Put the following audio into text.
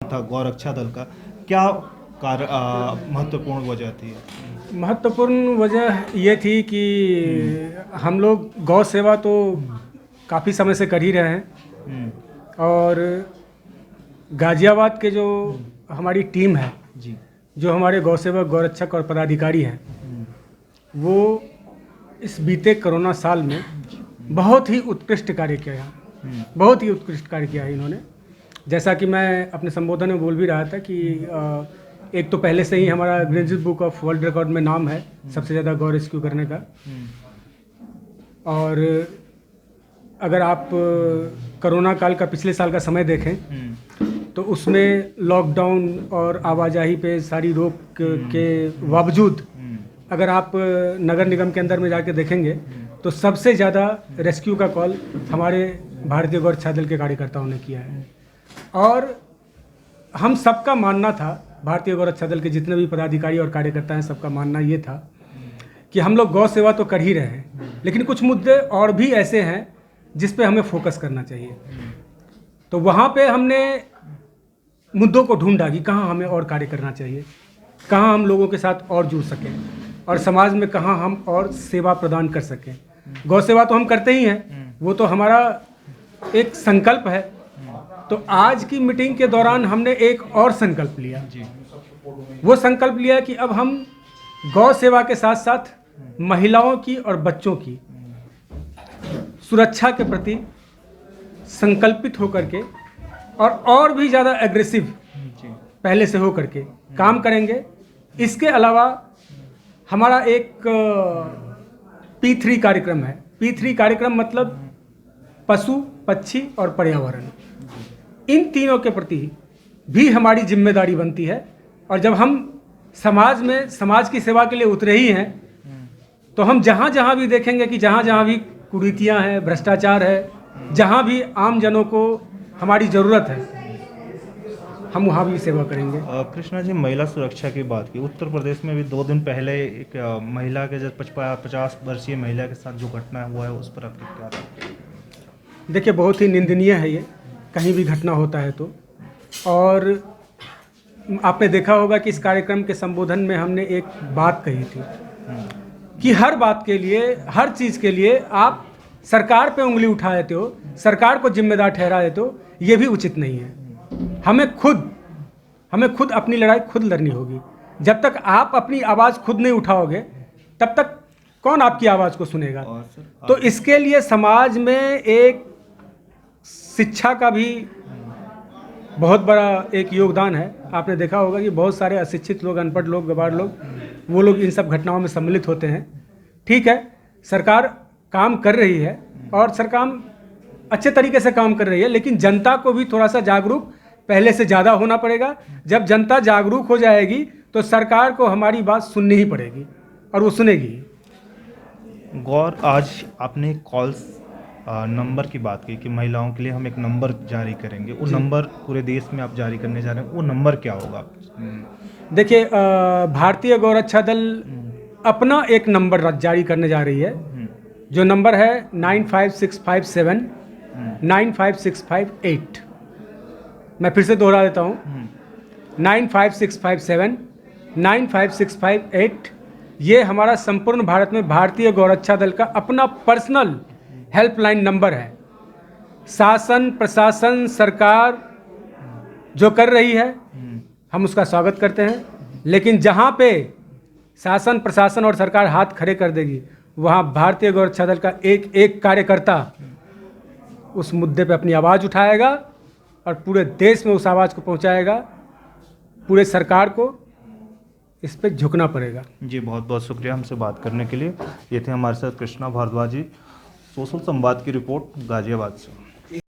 था गौरक्षा दल का, क्या महत्वपूर्ण वजह थी? महत्वपूर्ण वजह ये थी कि हम लोग गौ सेवा तो काफ़ी समय से कर ही रहे हैं। हम्म, और गाज़ियाबाद के जो हमारी टीम है, जी। जो हमारे गौ सेवक गौरक्षक और पदाधिकारी हैं, वो इस बीते कोरोना साल में बहुत ही उत्कृष्ट कार्य किया है। बहुत ही उत्कृष्ट कार्य किया है इन्होंने। जैसा कि मैं अपने संबोधन में बोल भी रहा था कि एक तो पहले से ही हमारा Guinness book of world record में नाम है सबसे ज़्यादा गौ रेस्क्यू करने का। और अगर आप कोरोना काल का पिछले साल का समय देखें तो उसमें लॉकडाउन और आवाजाही पे सारी रोक के बावजूद अगर आप नगर निगम के अंदर में जाके देखेंगे तो सबसे ज़्यादा रेस्क्यू का कॉल हमारे भारतीय गौरक्षा दल के कार्यकर्ताओं ने किया है। और हम सबका मानना था, भारतीय गौरक्षा दल के जितने भी पदाधिकारी और कार्यकर्ता हैं, सबका मानना ये था कि हम लोग गौ सेवा तो कर ही रहे हैं, लेकिन कुछ मुद्दे और भी ऐसे हैं जिस पे हमें फोकस करना चाहिए। तो वहाँ पे हमने मुद्दों को ढूंढा कि कहाँ हमें और कार्य करना चाहिए, कहाँ हम लोगों के साथ और जुड़ सकें और समाज में कहाँ हम और सेवा प्रदान कर सकें। गौ सेवा तो हम करते ही हैं, वो तो हमारा एक संकल्प है। तो आज की मीटिंग के दौरान हमने एक और संकल्प लिया। वो संकल्प लिया कि अब हम गौ सेवा के साथ साथ महिलाओं की और बच्चों की सुरक्षा के प्रति संकल्पित होकर के और भी ज़्यादा एग्रेसिव पहले से हो करके काम करेंगे। इसके अलावा हमारा एक P3 कार्यक्रम है। P3 कार्यक्रम मतलब पशु, पक्षी और पर्यावरण, इन तीनों के प्रति भी हमारी जिम्मेदारी बनती है। और जब हम समाज में समाज की सेवा के लिए उतरे ही हैं तो हम जहाँ जहाँ भी देखेंगे कि जहाँ जहाँ भी कुरीतियाँ हैं, भ्रष्टाचार है, जहाँ भी आम जनों को हमारी ज़रूरत है, हम वहाँ भी सेवा करेंगे। कृष्णा जी, महिला सुरक्षा की बात की, उत्तर प्रदेश में भी 2 दिन पहले एक महिला के जो 50 वर्षीय महिला के साथ जो घटना हुआ है उस पर आपकी क्या राय है? देखिए, बहुत ही निंदनीय है ये, कहीं भी घटना होता है तो। और आपने देखा होगा कि इस कार्यक्रम के संबोधन में हमने एक बात कही थी कि हर बात के लिए, हर चीज़ के लिए आप सरकार पे उंगली उठा देते हो, सरकार को जिम्मेदार ठहरा देते हो, ये भी उचित नहीं है। हमें खुद अपनी लड़ाई खुद लड़नी होगी। जब तक आप अपनी आवाज़ खुद नहीं उठाओगे तब तक कौन आपकी आवाज़ को सुनेगा। तो इसके लिए समाज में एक शिक्षा का भी बहुत बड़ा एक योगदान है। आपने देखा होगा कि बहुत सारे अशिक्षित लोग, अनपढ़ लोग, गवार लोग, वो लोग इन सब घटनाओं में सम्मिलित होते हैं। ठीक है, सरकार काम कर रही है और सरकार अच्छे तरीके से काम कर रही है, लेकिन जनता को भी थोड़ा सा जागरूक पहले से ज़्यादा होना पड़ेगा। जब जनता जागरूक हो जाएगी तो सरकार को हमारी बात सुननी ही पड़ेगी और वो सुनेगी। गौर, आज आपने कॉल्स नंबर की बात की कि महिलाओं के लिए हम एक नंबर जारी करेंगे, वो नंबर पूरे देश में आप जारी करने जा रहे हैं, वो नंबर क्या होगा? देखिए, भारतीय गौरक्षा दल अपना एक नंबर जारी करने जा रही है, जो नंबर है 95657 95658। मैं फिर से दोहरा देता हूँ, 95657 95658। ये हमारा संपूर्ण भारत में भारतीय गौरक्षा दल का अपना पर्सनल हेल्पलाइन नंबर है। शासन, प्रशासन, सरकार जो कर रही है हम उसका स्वागत करते हैं, लेकिन जहाँ पे शासन, प्रशासन और सरकार हाथ खड़े कर देगी वहाँ भारतीय गौरक्षा दल का एक एक कार्यकर्ता उस मुद्दे पे अपनी आवाज़ उठाएगा और पूरे देश में उस आवाज़ को पहुँचाएगा। पूरे सरकार को इस पे झुकना पड़ेगा। जी, बहुत बहुत शुक्रिया हमसे बात करने के लिए। ये थे हमारे साथ कृष्णा भारद्वाज जी, सोशल संवाद की रिपोर्ट गाजियाबाद से।